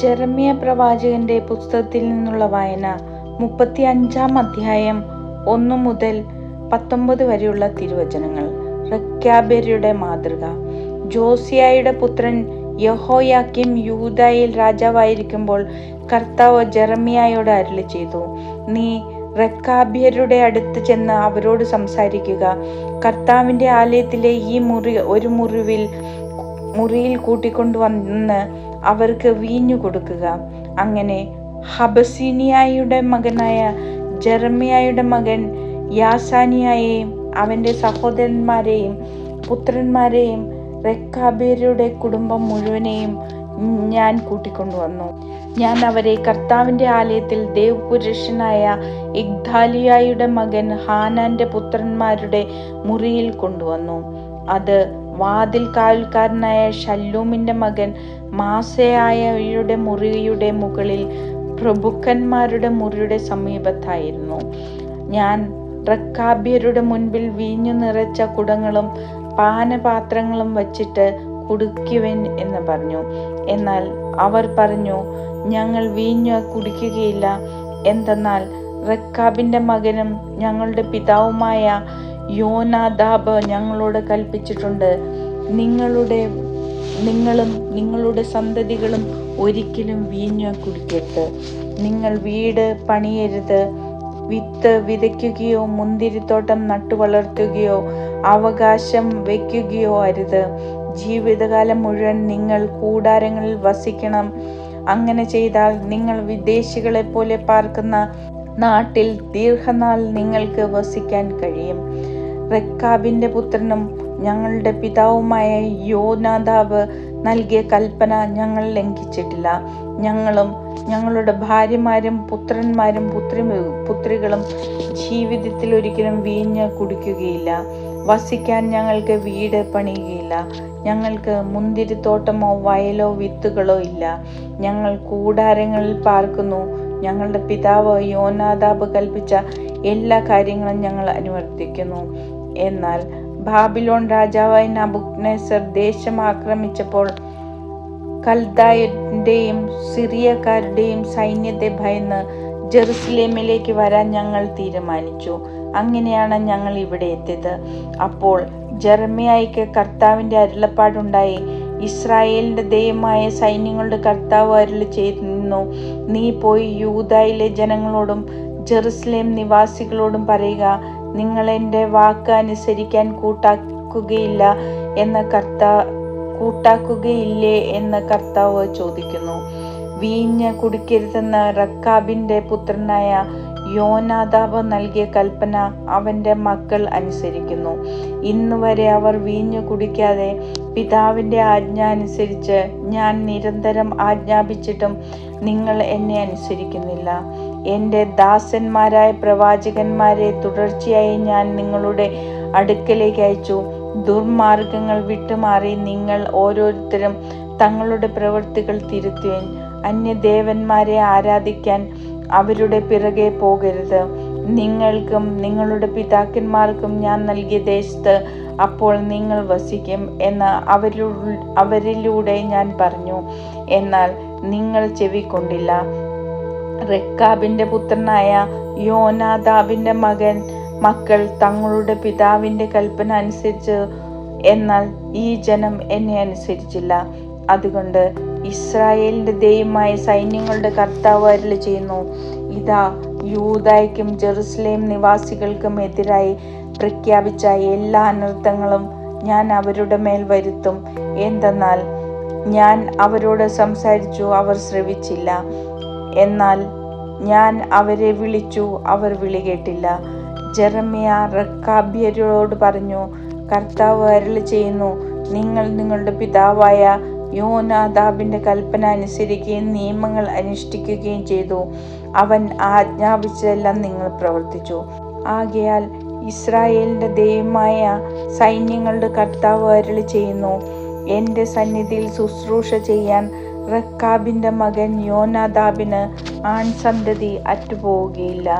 Jeremiah പ്രവാചകന്റെ പുസ്തകത്തിൽ നിന്നുള്ള വായന 35-ാം അധ്യായം 1 മുതൽ 19 വരെയുള്ള തിരുവചനങ്ങൾ. റെക്കാബ്യരുടെ മാതൃക. ജോസിയായുടെ പുത്രൻ യെഹോയാക്കീം യൂദായിൽ രാജാവായിരിക്കുമ്പോൾ കർത്താവ് ജെറമ്യായോട് അരുളി ചെയ്തു, നീ റെക്കാബ്യരുടെ അടുത്ത് ചെന്ന് അവരോട് സംസാരിക്കുക. കർത്താവിന്റെ ആലയത്തിലെ ഈ മുറിയിൽ കൂട്ടിക്കൊണ്ടുവന്ന് അവർക്ക് വീഞ്ഞു കൊടുക്കുക. അങ്ങനെ ഹബസീനിയായുടെ മകനായ ജെറമ്യായുടെ മകൻ യാസാനിയായെയും അവന്റെ സഹോദരന്മാരെയും പുത്രന്മാരെയും റെക്കാബ്യരുടെ കുടുംബം മുഴുവനെയും ഞാൻ കൂട്ടിക്കൊണ്ടുവന്നു. ഞാൻ അവരെ കർത്താവിന്റെ ആലയത്തിൽ ദേവപുരുഷനായ ഇഗ്ദാലിയായുടെ മകൻ ഹാനാന്റെ പുത്രന്മാരുടെ മുറിയിൽ കൊണ്ടുവന്നു. അത് വാതിൽ കാവൽക്കാരനായ ശല്ലൂമിന്റെ മകൻ മാസേയായുടെ മുറിയുടെ മുകളിൽ പ്രഭുക്കന്മാരുടെ മുറിയുടെ സമീപത്തായിരുന്നു. ഞാൻ റെക്കാബ്യരുടെ മുൻപിൽ വീഞ്ഞു നിറച്ച കുടങ്ങളും പാനപാത്രങ്ങളും വച്ചിട്ട് കുടിക്കുവിൻ എന്ന് പറഞ്ഞു. എന്നാൽ അവർ പറഞ്ഞു, ഞങ്ങൾ വീഞ്ഞു കുടിക്കുകയില്ല. എന്തെന്നാൽ റെക്കാബിന്റെ മകനും ഞങ്ങളുടെ പിതാവുമായ യോനാദാബ് ഞങ്ങളോട് കൽപ്പിച്ചിട്ടുണ്ട്, നിങ്ങളും നിങ്ങളുടെ സന്തതികളും ഒരിക്കലും വീഞ്ഞു കുടിക്കരുത്. നിങ്ങൾ വീട് പണിയരുത്, വിത്ത് വിതയ്ക്കുകയോ മുന്തിരിത്തോട്ടം നട്ടുവളർത്തുകയോ അവകാശം വയ്ക്കുകയോ അരുത്. ജീവിതകാലം മുഴുവൻ നിങ്ങൾ കൂടാരങ്ങളിൽ വസിക്കണം. അങ്ങനെ ചെയ്താൽ നിങ്ങൾ വിദേശികളെ പോലെ പാർക്കുന്ന നാട്ടിൽ ദീർഘനാൾ നിങ്ങൾക്ക് വസിക്കാൻ കഴിയും. റെക്കാബിന്റെ പുത്രനും ഞങ്ങളുടെ പിതാവുമായ യോനാദാബ് നൽകിയ കൽപ്പന ഞങ്ങൾ ലംഘിച്ചിട്ടില്ല. ഞങ്ങളും ഞങ്ങളുടെ ഭാര്യമാരും പുത്രന്മാരും പുത്രികളും ജീവിതത്തിൽ ഒരിക്കലും വീഞ്ഞ് കുടിക്കുകയില്ല. വസിക്കാൻ ഞങ്ങൾക്ക് വീട് പണിയുകയില്ല. ഞങ്ങൾക്ക് മുന്തിരിത്തോട്ടമോ വയലോ വിത്തുകളോ ഇല്ല. ഞങ്ങൾ കൂടാരങ്ങളിൽ പാർക്കുന്നു. ഞങ്ങളുടെ പിതാവ് യോനാദാബ് കൽപ്പിച്ച എല്ലാ കാര്യങ്ങളും ഞങ്ങൾ അനുവർത്തിക്കുന്നു. എന്നാൽ ബാബിലോൺ രാജാവായ നബൂഖദ്നേസർ ദേശം ആക്രമിച്ചപ്പോൾ കൽദായരുടെയും സിറിയക്കാരുടെയും സൈന്യത്തെ ഭയന്ന് ജെറുസലേമിലേക്ക് വരാൻ ഞങ്ങൾ തീരുമാനിച്ചു. അങ്ങനെയാണ് ഞങ്ങൾ ഇവിടെ എത്തിയത്. അപ്പോൾ ജെറമ്യായ്ക്ക് കർത്താവിന്റെ അരുളപ്പാടുണ്ടായി. ഇസ്രായേലിന്റെ ദൈവമായ സൈന്യങ്ങളുടെ കർത്താവ് അരുളി ചെയ്യുന്നു, നീ പോയി യൂദായിലെ ജനങ്ങളോടും ജെറുസലേം നിവാസികളോടും പറയുക, നിങ്ങൾ എൻ്റെ വാക്ക് അനുസരിക്കാൻ കൂട്ടാക്കുകയില്ലേ എന്ന് കർത്താവ് ചോദിക്കുന്നു. വീഞ്ഞ് കുടിക്കരുതെന്ന് റെക്കാബിന്റെ പുത്രനായ യോനാദാബ് നൽകിയ കൽപ്പന അവന്റെ മക്കൾ അനുസരിക്കുന്നു. ഇന്നുവരെ അവർ വീഞ്ഞു കുടിക്കാതെ പിതാവിന്റെ ആജ്ഞ അനുസരിച്ച് ഞാൻ നിരന്തരം ആജ്ഞാപിച്ചിട്ടും നിങ്ങൾ എന്നെ അനുസരിക്കുന്നില്ല. എൻ്റെ ദാസന്മാരായ പ്രവാചകന്മാരെ തുടർച്ചയായി ഞാൻ നിങ്ങളുടെ അടുക്കലേക്ക് അയച്ചു. ദുർമാർഗങ്ങൾ വിട്ടുമാറി നിങ്ങൾ ഓരോരുത്തരും തങ്ങളുടെ പ്രവൃത്തികൾ തിരുത്തുവിൻ. അന്യദേവന്മാരെ ആരാധിക്കാൻ അവരുടെ പിറകെ പോകരുത്. നിങ്ങൾക്കും നിങ്ങളുടെ പിതാക്കന്മാർക്കും ഞാൻ നൽകിയ ദേശത്ത് അപ്പോൾ നിങ്ങൾ വസിക്കും എന്ന് അവരിലൂടെ ഞാൻ പറഞ്ഞു. എന്നാൽ നിങ്ങൾ ചെവിക്കൊണ്ടില്ല. റെക്കാബിന്റെ പുത്രനായ യോനാദാബിന്റെ മക്കൾ തങ്ങളുടെ പിതാവിന്റെ കൽപ്പന അനുസരിച്ച്, എന്നാൽ ഈ ജനം എന്നെ അനുസരിച്ചില്ല. അതുകൊണ്ട് ഇസ്രായേലിന്റെ ദൈവമായ സൈന്യങ്ങളുടെ കർത്താവ് അരുളി ചെയ്യുന്നു, ഇതാ യൂദായ്ക്കും ജെറുസലേം നിവാസികൾക്കും എതിരായി പ്രഖ്യാപിച്ച എല്ലാ അനർത്ഥങ്ങളും ഞാൻ അവരുടെ മേൽ വരുത്തും. എന്തെന്നാൽ ഞാൻ അവരോട് സംസാരിച്ചു, അവർ ശ്രവിച്ചില്ല. എന്നാൽ ഞാൻ അവരെ വിളിച്ചു, അവർ വിളി കേട്ടില്ല. ജെറമ്യ റെക്കാബ്യരോട് പറഞ്ഞു, കർത്താവ് അരുളി ചെയ്യുന്നു, നിങ്ങൾ നിങ്ങളുടെ പിതാവായ യോനാദാബിന്റെ കൽപ്പന അനുസരിക്കുകയും നിയമങ്ങൾ അനുഷ്ഠിക്കുകയും ചെയ്തു. അവൻ ആജ്ഞാപിച്ചതെല്ലാം നിങ്ങൾ പ്രവർത്തിച്ചു. ആകയാൽ ഇസ്രായേലിന്റെ ദൈവമായ സൈന്യങ്ങളുടെ കർത്താവ് അരുളി ചെയ്യുന്നു, എൻ്റെ സന്നിധിയിൽ ശുശ്രൂഷ ചെയ്യാൻ റെക്കാബിന്റെ മകൻ യോനാദാബിന് ആൺസന്തതി അറ്റുപോവുകയില്ല.